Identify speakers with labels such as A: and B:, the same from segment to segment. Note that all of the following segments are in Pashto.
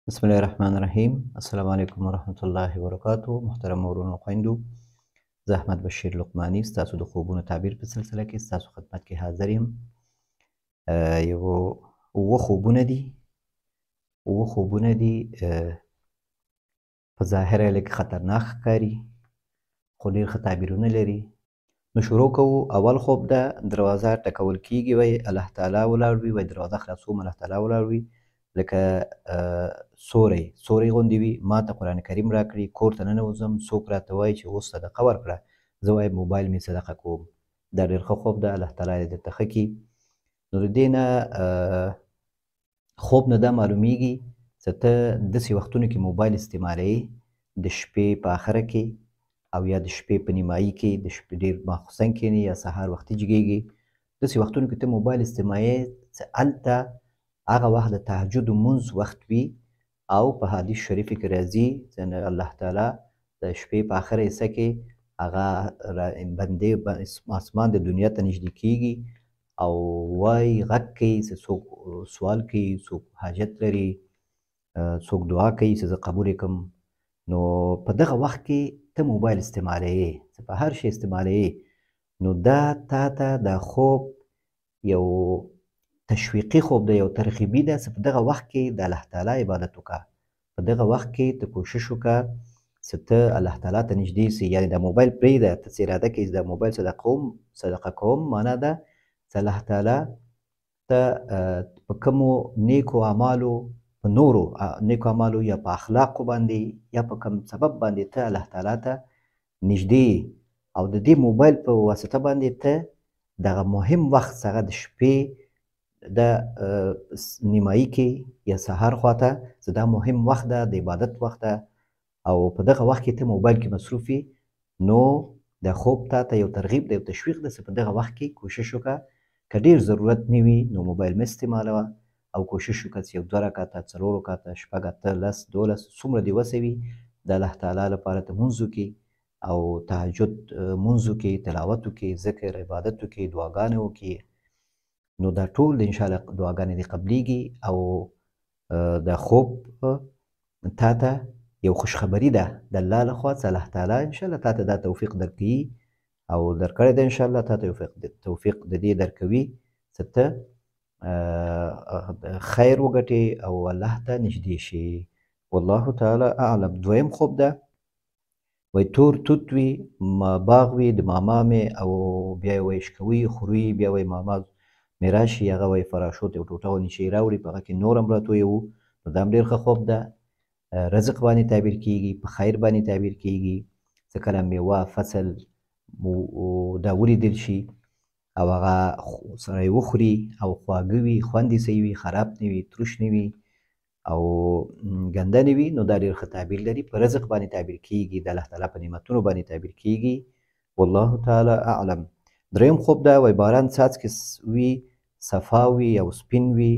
A: بسم الله الرحمن الرحیم. السلام علیکم ورحمت الله وبرکاتو. محترم ورونو خویندو، زه احمد بشیر لقمانی ستاسو د خوبونو تعبیر په سلسله کې ستاسو خدمت کې حاضر یم. یو اووه خوبونه دي په ظاهره لږ خطرناک ښکاري خو ډېر ښه تعبیرونه لري. نو شروع کوو. اول خوب ده، دروازه ټکول کیږي وای الله تعالی ولاړ وي، وای دروازه خلاصوم الله تعالی ولاړ وي، لکه سوری غوندې وي. ما ته قرآن کریم راکړي، کور ته ننوځم، څوک راته وایي چې اوس صدقه ورکړه، زه وایم موبایل مې صدقه کوم. دا ډېر ښه خوب ده، الله تعالی دې درته ښه کړي. نو د دې نه خوب نه دا معلومیږي چې ته داسې وختونو کې موبایل استعمالوي، د شپې په آخره کې او یا د شپې په نیمایي کې، د شپې ډېر ماخوستن کښېنې یا سهار وختي جګېږي، داسې وختونو کې ته موبایل استعمالوي چې هلته هغه وخت د تهجد لمونځ وخت وي، او په حدیث شریفه کې راځي چې الله تعالی د شپې په آخره حصه کې هغه بندې اسمان د دنیا ته نږدې کېږي او وایي غږ کوي چې څوک سوال کوي، څوک حاجت لري، څوک دعا کوي چې زه قبول یې کړم. نو په دغه وخت کې ته موبایل استعمالوي، چې په هر شي استعمالوي، نو دا تا ته دا خوب یو تشویقي خوب دی، یو ترغیبي ده چې په دغه وخت کې د الله تعالی عبادت وکړه. په دغه وخت کې ته کوشش وکړه چې ته الله تعالی ته نږدې سې. یعنې دا موبایل پرېږده، ته چې اراده کوې دا موبایل صدقه کوم، معنا ده چې الله تعالی ته په کومو نیکو اعمالو، په نورو نیکو اعمالو یا په اخلاقو باندې یا په کوم سبب باندې ته الله تعالی ته نږدې، او د دې موبایل په واسطه باندې ته دغه مهم وخت هغه د شپې د نیمایي کې یا سهار خواته چې دا مهم وخت ده، د عبادت وخت ده، او په دغه وخت کې ته موبایل کې مصروف وي، نو د خوب تا ته یو ترغیب دی، یو تشویق ده چې په دغه وخت کې کوشش وکړه که ډېر ضرورت نه وي نو موبایل مه استعمالوه، او کوشش وکړه چې یو 2 رکعته، 4 رکعته، 6، 8، 10، 12 څومره دې وسه وي د الله تعالی لپاره ته لمونځ وکړي او تهجد لمونځ وکړي، تلاوت وکړي، ذکر عبادت وکړي، دعاګانې وکړي. نو دا ټول انشاءالله دعاګانې دې قبلیږي، او دا خوب تا ته یو خوشخبري ده د الله لخوا چې الله تعالی انشاءالله تا ته دا توفیق درکوي او درکړی ده، انشاءالله تا ته توفیق د دې درکوي چې ته خیر وګټې او الله ته نږدې شي. والله تعالی اعلم. دویم خوب ده، وای تور توت وي، باغ وي د ماما مې، او بیا یې وایي شکوي خوري، بیا وایي ماما مې راشي، هغه وایي فراشوت یو ټوټه ونیسي راوړي، په هغه کې نور هم راتویوو. نو دا هم ډېر ښه خوب ده، رزق باندې تعبیر کیږي، په خیر باندې تعبیر کیږي، چې کله میوه فصل دا ولیدل شي او هغه سړی وخوري او خواږه وي، خوند یې صحیح وي، خراب نه وي، تروش نه وي او ګنده نه وي، نو دا ډېر ښه تعبیر لري. په رزق باندې تعبیر کیږي، د الله تعالی په نعمتونو باندې تعبیر کیږي. والله تعالی اعلم. دریم خوب ده، وای باران څاڅکي وي، صفا وي او سپین وي،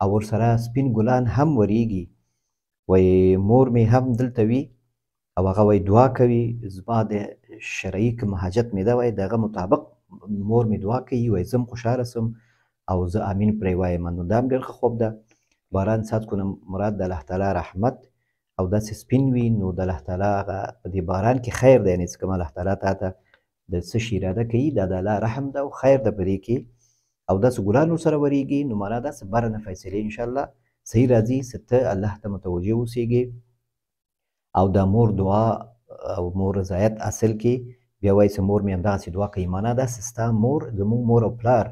A: او ورسره سپین ګلان هم وریږي، وای مور مې هم دلته وي او هغه وای دعا کوي، زما د شرعي کوم حاجت مې ده، وای دغه مطابق مور مې دعا کوي، وای زه هم خوشحاله سم او زه امین پرې وایم. نو دا هم ډېر ښه خوب ده. باران څاڅکو نه مراد د الله تعالی رحمت او داسې سپین وي، نو د الله تعالی هغه په دې باران کې خیر دی، یعنې چې کوم الله تعالی تا ته د څه شي اراده کوي دا د الله رحم ده او خیر ده په دې کې، او داسې ګلان ورسره ورېږي، نو معنا داسې بره نه فیصلې انشاءالله صحیح راځي چې ته الله ته متوجه اوسېږې او د مور دعا او مور رضایت اصل کې بیا وایي چې مور مې همدغسې دعا کوي، معنا دا چې ستا مور زموږ مور او پلار،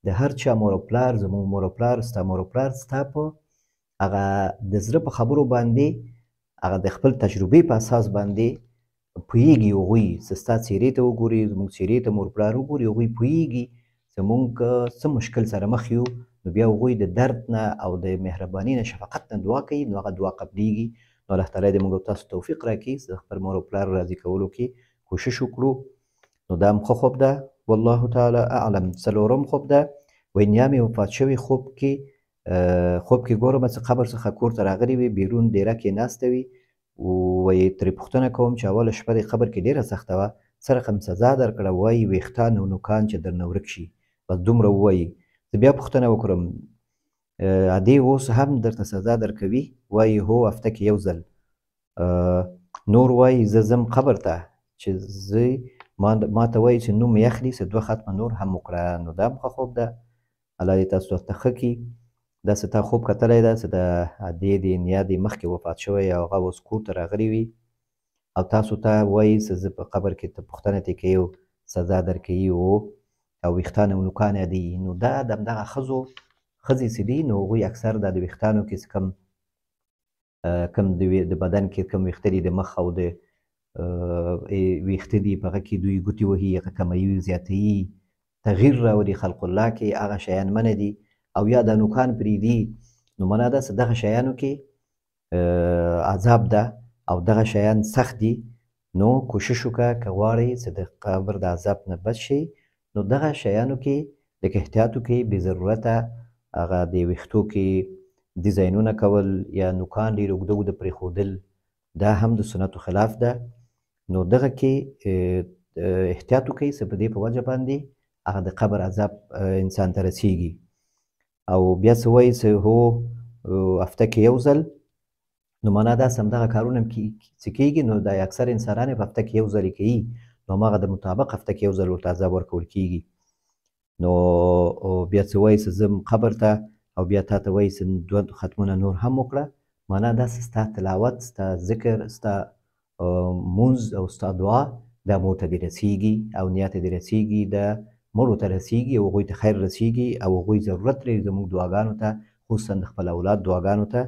A: د هر چا مور او پلار، زموږ مور او پلار، ستا مور او پلار ستا په هغه د زړه په خبرو باندې، هغه د خپل تجربې په اساس باندې پوهېږي، هغوی چې ستا څېرې ته وګوري، زموږ څېرې ته مور پلار وګوري، هغوی پوهېږي چې موږ څه مشکل سره مخ یو، نو بیا هغوی د درد نه او د مهربانۍ نه، شفقت نه دعا کوي، نو هغه دعا قبلیږي. نو الله تعالی دې موږ او تاسو توفیق راکړي چې د خپل مور او پلار راضي کولو کې کوشش وکړو. نو دا هم ښه خوب ده. والله تعالی اعلم. څلورم خوب ده، وایي نیا مې وفات شوې، خوب کې ګورم چې قبر څخه کور ته راغلې وي، بیرون دیره کې ناسته وي، وایي ترې پوښتنه کوم چې اوله شپه دې قبر کې ډېره سخته وه، څه رقم سزا درکړه؟ وایي ویښتان او نوکان چې درنه ورک شي، بس دومره ووایي. زه بیا پوښتنه وکړم ادې اوس هم درته سزا درکوي؟ وایي هو هفته کې یو ځل. نور وایي زه ځم قبر ته چې زه ما ته وایي چې نوم یې اخلي چې 2 ختمه نور هم وکړه. نو دا هم ښه خوب ده. الله دې تاسو ته ښه کړي. داسې تا خوب کتلی ده چې د ادې دې نیا دې مخکې وفات شوی او هغه اوس کور ته راغلي وي او تاسو ته وایي چې زه په قبر کې ته پوښتنه ترې کوي او سزا درکوي او ویښتان او نوکان یادوي. نو دا د همدغه ښځې چې دي نو هغوی اکثر دا د ویښتانو کې چې کم د بدن کې کم ویښته دي د مخ او د ویښته دي په هغه کې دوی ګوتې وهي هغه کموي زیاتوي تغییر راولي خلق الله کې هغه شیان منع دي او یا د نوکان پرېږدي. نو معنا ده چې دغه شیانو کې عذاب ده او دغه شیان سخت دي. نو کوشش وکړه که غواړئ چې د قبر د عذاب نه بچ شئ نو دغه شیانو کې لږ احتیاط وکړئ. بې ضرورته هغه د ویښتو کې ډیزاینونه کول یا نوکان ډېر اوږده اوږده پرېښودل دا هم د سنتو خلاف ده. نو دغه کې احتیاط وکړئ چې په دې په وجه باندې هغه د قبر عذاب انسان ته رسیږي. او بیا څه وایي چې هو هفته کې یو ځل نو معنا داسې همدغه کارونه چې کېږي نو دا اکثر انسانان یې په هفته کې یو ځل یې کوي نو هماغه د مطابق هفته کې یو ځل ورته عذاب ورکول کېږي. نو بیا څه وایي چې ځم قبر ته او بیا تا ته وایي چې 2 ختمونه نور هم وکړه. معنا داسې ستا تلاوت ستا ذکر ستا مونځ او ستا دعا دا مور ته دې رسیږي او نیا ته دې رسیږي د مړو ته رسیږي او هغوی ته خیر رسیږي او هغوی ضرورت لري زموږ دعاګانو ته خصوصا د خپل اولاد دعاګانو ته.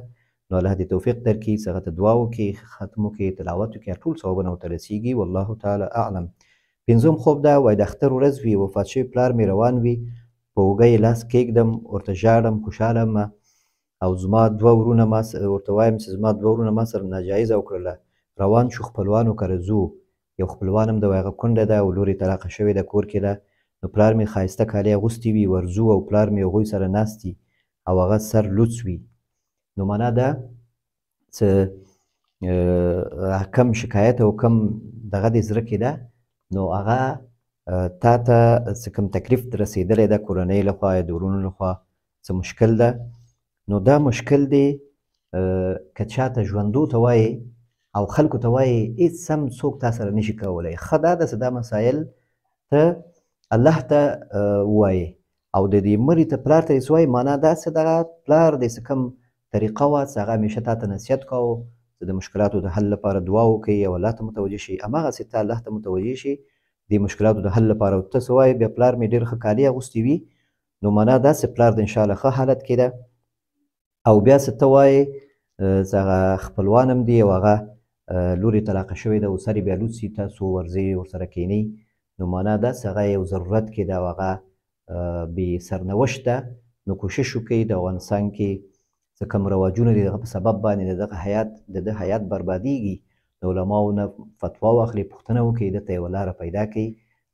A: نو الله دې توفیق درکړي چې هغه ته دعا وکړي ختم وکړي تلاوت وکړي ټول ثوابونه ورته رسیږي. والله تعالی اعلم. 5م خوب ده وایي د اختر ورځ وي وفات شوی پلار مې روان وي په اوږه یې لاس کېږدم ورته ژاړم خوشحاله یم او زما 2 ورونه ورته وایم چې زما 2 ورونه ما سره ناجایزه وکړله روان شو خپلوانو کره ځو. یو خپلوان هم د هغه کونډه ده او لور یې طلاقه شوې ده کور کې ده. نو پلار مې ښایسته کالي اغوستي وي ورځو او پلار مې هغوی سره ناست وي او هغه سر لوڅ وي. نو معنا ده چې کم شکایت او کم دغه دې زړه کې ده نو هغه تا ته څه کوم تکلیف رسېدلی ده کورنۍ لخوا یا د ورونو لخوا څه مشکل ده نو دا مشکل دی که چاته ژوندو ته وایې او خلکو ته وایې هېڅ هم څوک تا سره نشي کولی. ښه دا ده چې دا مسایل ته الله ته ووایې او د دې مړي ته پلار ته یې څه وایې معنا داسې دغه پلار دی څه کوم طریقه وه چې هغه همیشه تا ته نصیحت کوو چې د مشکلاتو د حل لپاره دعا وکړئ او الله ته متوجه شي هماغسې ته الله ته متوجه شي د مشکلاتو د حل لپاره ته څه وایې بیا پلار مې ډېر ښه کالي اغوستي وي نو معنا داسې پلار د انشاءالله ښه حالت کې ده. او بیا څه ته وایې چې هغه خپلوان هم دي او هغه لور یې طلاقه شوې ده او سر یې بیا لوڅ وي تاسو ورځئ ورسره کښېنئ نو معنا داسې هغه یو ضرورت کې ده او هغه بې سرنوشت ده نو کوشش وکړئ د افغانستان کې څه کوم رواجونه دي دغه په سبب باندې د ده حیات بربادیږي د علماو نه فتوا واخلئ پوښتنه وکړئ ده ته یوه لاره پیدا کړئ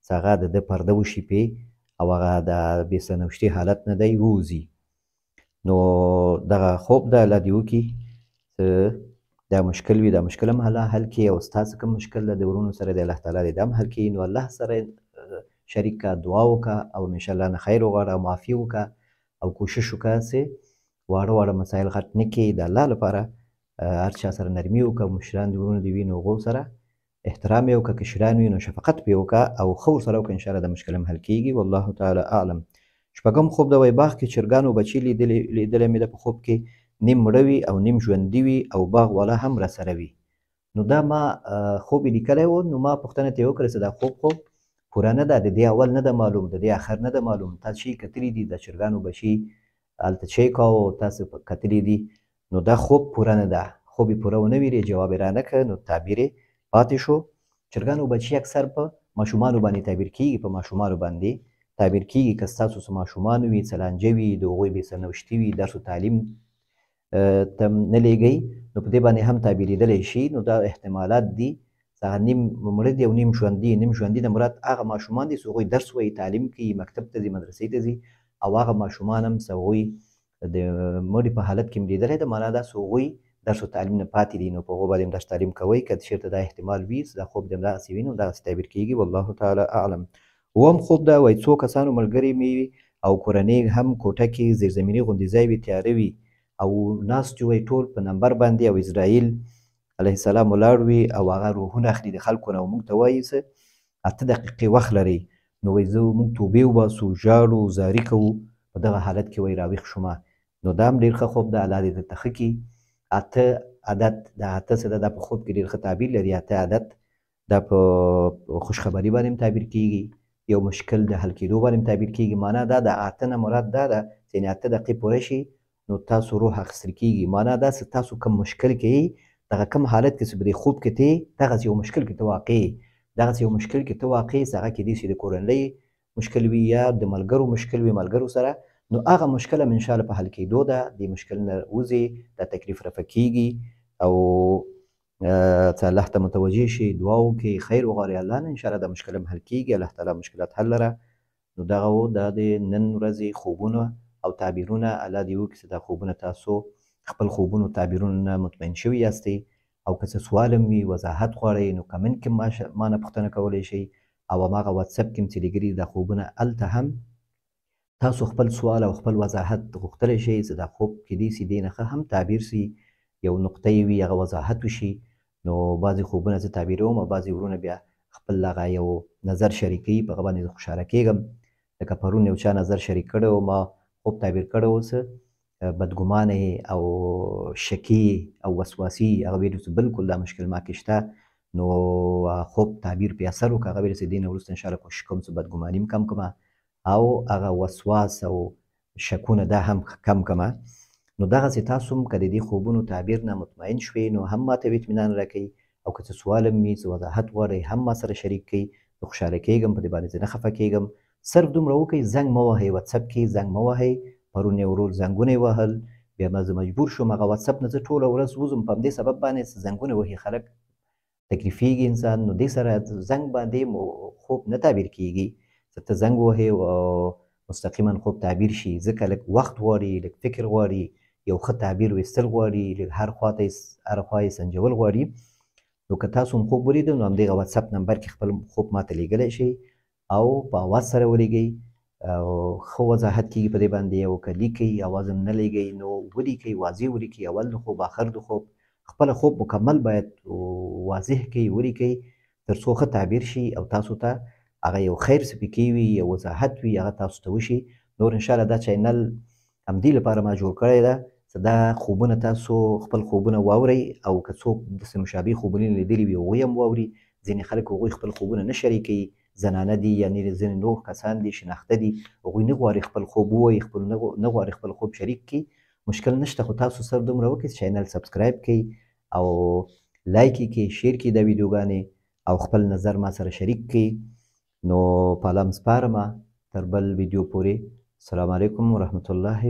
A: چې هغه د ده پرده وشي پرې او هغه د بې سرنوشتي حالت نه دی ووځي. نو دغه خوب ده الله دې وکړي چې دا مشکل وي دا مشکل هم الله حل کړي او ستا څه کوم مشکل ده د ورونو سره دی الله تعالی دې دا هم حل کړي. نو الله سره شریک کړه دعا وکړه او همیشه الله نه خیر وغواړه او معافي وکړه او کوشش وکړه چې واړه واړه مسایل غټ نه کړي د الله لپاره هر چا سره نرمي وکړه مشران دې ورونه دې وي نو هغو سره احترام یې وکړه کشران وي نو شفقت پرې وکړه او ښه ورسره وکړه انشاءالله د مشکل هم حل کېږي. والله تعالی اعلم. 6م خوب ده وایي باغ کې چرګانو بچي لیدلی مې ده په خوب کې نیم مړه وي او نیم ژوندي وي او باغ والا هم راسره وي. نو دا ما خوب یې لیکلی و نو ما پوښتنه ترې وکړه چې دا خوب خو پوره نه ده د دې اول نه ده معلوم د دې آخر نه ده معلوم تاسو چې کتلي دي د چرګانو بچي هلته چې کاوه تاسو کتلي دي نو دا خوب پوره نه ده خوب یې پوره ونه ویلې جواب یې رانه کړه نو تعبیر یې پاتې شو. چرګانو بچي اکثر په ماشومانو باندې تعبیر کېږي په ماشومانو باندې تعبیر کېږي که ستاسو څه ماشومان وي څه لانجه وي د هغوی بې سرنوشتي وي درس و تعلیم ته نه لیږئ نو په دې باندې هم تعبیرېدلی شي نو دا احتمالات دي چې هغه نیم مړه دي او نیم ژوندي نیم ژوندي نه مراد هغه ماشومان دي چې هغوی درس وایي تعلیم کوي مکتب ته ځي مدرسې ته ځي او هغه ماشومان هم چې هغوی د مړي په حالت کې مې لیدلی ده معنا دا چې هغوی درس و تعلیم نه پاتې دي نو په هغو باندې هم درس تعلیم کوئ که چېرته دا احتمال وي چې دا خوب دې همدغسې وي نو همدغسې تعبیر کېږي. والله تعالی اعلم. 7م خوب ده وایي څو کسانو ملګري مې او کورنۍ هم کوټه کې زیرزمیني غوندې ځای وي، تیاره وي او ناست وي ټول په نمبر باندې او اسرائیل علیه السلام ولاړ وي او هغه روحونه اخلي د خلکو نه او موږ ته وایي څه 8 دقیقې وخت لرئ. نو وایي زه موږ توبې وباسو، ژاړو، زاري کوو، په دغه حالت کې وایي راویښ شومه. نو دا هم ډېر ښه خوب ده، الله دې درته ښه کړي. 8 عدد، دا 8 څه ده، دا په خوب کې ډېر ښه تعبیر لري. 8 عدد دا په خوشخبري باندې هم تعبیر کېږي، یو مشکل د حل کېدو باندې هم تعبیر کېږي. معنا دا ده 8 نه مراد دا ده چې یعنې 8 دقیقې پوره شي نو تاسو روح اخیستل کېږي. معنا دا چې تاسو کوم مشکل کې یې، دغه کوم حالت کې چې په دې خوب کې ته یې، دغسې یو مشکل کې ته واقع یې، دغسې یو مشکل کې ته واقع یې چې هغه کیدای شي د کورنۍ مشکل وي یا د ملګرو مشکل وي، ملګرو سره. نو هغه مشکل هم انشاءالله په حل کېدو ده، دې مشکل نه وځې، دا تکلیف رفع کېږي او ته الله ته متوجه شي، دعا وکړې، خیر وغواړې الله نه، انشاءالله دا مشکل هم حل کېږي. الله تعالی مشکلات حل لره. نو دغه و، دا د نن ورځې خوبونه او تعبیرونه. الله دې وکړي چې دا خوبونه تاسو خپل خوبونو تعبیرونو نه مطمئن شوي یاستئ او که څه سوال هم وي، وضاحت غواړئ، نو کمنټ کې ما نه پوښتنه کولی شئ او هماغه واتساپ کې هم چې لیکلي دا خوبونه، هلته هم تاسو خپل سوال او خپل وضاحت غوښتلی شئ چې دا خوب کیدای شي دې نه ښه هم تعبیر سي، یو نقطه یې وي هغه وضاحت وشي. نو بعضې خوبونه زه تعبیروم او بعضې ورونه بیا خپل هغه یو نظر شریکوي، په هغه باندې زه خوشحاله کېږم. لکه پرون یو چا نظر شریک کړی و، ما خوب تعبیر کړی و څه بدګمانه او شکي او وسواسي، هغه ویلي چې بلکل دا مشکل ما کې شته. نو خوب تعبیر پې اثر وکړه، هغه ویلي چې دې نه وروسته انشاءالله کوشش کوم چې بدګماني هم کم کړمه او هغه وسواس او شکونه دا هم کم کړمه. نو دغسې تاسو هم که د دې خوبونو تعبیر نه مطمئن شوې نو هم ما ته اطمینان راکوئ او که څه سوال هم وي، څه وضاحت غواړئ، هم ما سره شریک کړئ. زه خوشحاله کېږم، په دې باندې زه نه خفه کېږم. صرف دومره وکړئ، زنګ مه وهئ، واتساپ کې زنګ مه وهئ. پرون یو ورور زنګونه یې وهل، بیا زه مجبور شوم هغه واتساپ نه زه ټوله ورځ وځم، په همدې سبب باندې زنګونه وهي خلک، تکلیفېږي انسان. نو دې سره زنګ باندې خوب نه تعبیر کېږي چې ته زنګ ووهې او مستقیما خوب تعبیر شي، ځکه لږ وخت غواړي، لږ فکر غواړي، یو ښه تعبیر ویستل غواړي، لږ هر خوا یې سنجول غواړي. نو که تاسو هم خوب ولیدل نو همدغه واتساپ نمبر کې خپل خوب ماته لیږلی شئ او په اواز سره ولیږئ او ښه وضاحت کېږي په دې باندې. او که لیکئ اواز هم نه لیږئ نو ولیکئ، واضح ولیکئ، اول د خوب آخر د خوب، خپله خوب مکمل باید واضح کړئ، ولیکئ، تر څو ښه تعبیر شي او تاسو ته هغه یو خیر سپیکې وي، یو وضاحت وي، هغه تاسو ته وشي. نور انشاءالله دا چینل همدې لپاره ما جوړ کړی ده چې دا خوبونه تاسو خپل خوبونه واورئ او که څوک داسې مشابه خوبونه لیدلي وي هغوی هم واوري. ځینې خلک هغوی خپل خوبونه نه شریکوي، زنانه دي یعنې ځینې نور کسان دي شناخته دي، هغوی نه غواړي خپل خوب ووایي، نه غواړي خپل خوب شریک کړي. مشکل نشته، خو تاسو صرف دومره وکړئ چې چینل سبسکرایب کړئ او لایک یې کړئ، شیر کړئ دا ویډیوګانې او خپل نظر ما سره شریک کړئ. نو په الله م سپارمه تر بل ویډیو پورې. السلام علیکم ورحمة الله